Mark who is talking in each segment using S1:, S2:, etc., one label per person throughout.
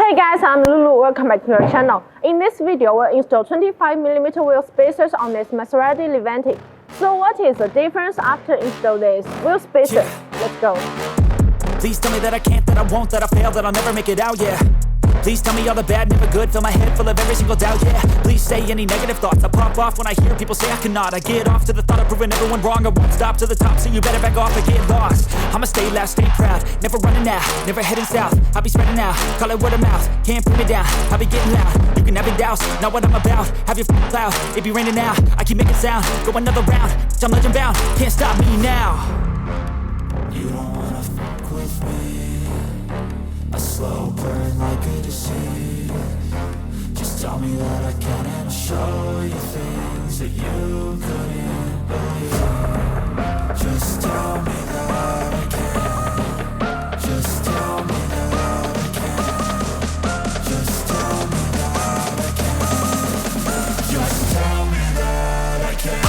S1: Hey guys, I'm Lulu. Welcome back to our channel. In this video, we'll install 25mm wheel spacers on this Maserati Levante. So what is the difference after install this wheel spacer? Let's go.
S2: Please tell me that I can't, that I won't, that I fail, that I'll never make it out, yeah. Please tell me all the bad, never good, fill my head full of every single doubt, yeah. Please say any negative thoughts, I pop off when I hear people say I cannot. I get off to the thought of proving everyone wrong, I won't stop to the top, so you better back off and get lost. I'ma stay loud, stay proud, never running out, never heading south. I'll be spreading out, call it word of mouth, can't put me down, I'll be getting loud. You can have your doubts, not what I'm about, have your cloud, it be raining now. I keep making sound, go another round, I'm legend bound, can't stop me now. You don't wanna fuck with me, a slow burn like a disease. Just tell me that I can and I'll show you things that you couldn't believe. Just tell me that I can. Just tell me that I can. Just tell me that I can. Just tell me that I can.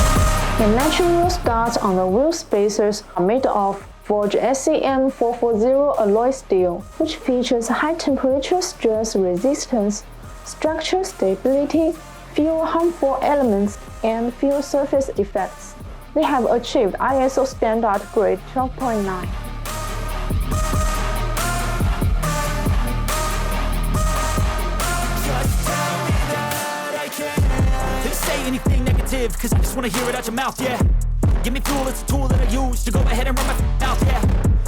S1: The natural studs on the wheel spacers are made of forged SCM 440 alloy steel, which features high temperature stress resistance, structure stability, few harmful elements, and few surface effects. They have achieved ISO standard grade 12.9.
S2: Please say anything negative, cause I just wanna hear it out your mouth, yeah. Give me fuel, it's a tool that I use to go ahead and run my mouth, yeah.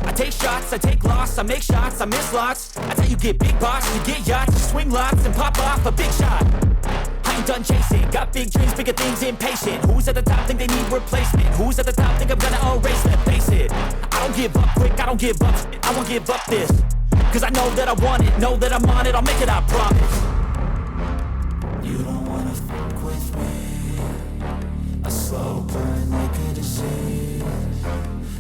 S2: I take shots, I take loss, I make shots, I miss lots. That's how you get big box, you get yachts, you swing lots and pop off a big shot. I ain't done chasing, got big dreams, bigger things, impatient. Who's at the top think they need replacement? Who's at the top think I'm gonna erase them? Face it, I don't give up quick, I don't give up, I won't give up this. Cause I know that I want it, know that I'm on it, I'll make it, I promise. You don't wanna fuck with me, a slow burn like a disease.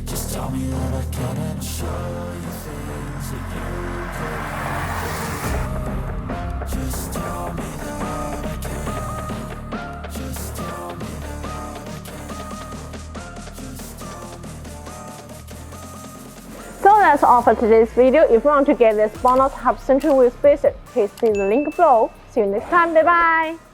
S2: Just tell me that I can and I'll show you things that you couldn't. Just tell me that I can. Just tell me that I can. Just tell me that I can.
S1: So that's all for today's video. If you want to get this bonus half century wheel spacer, please see the link below. See you next time. Bye bye.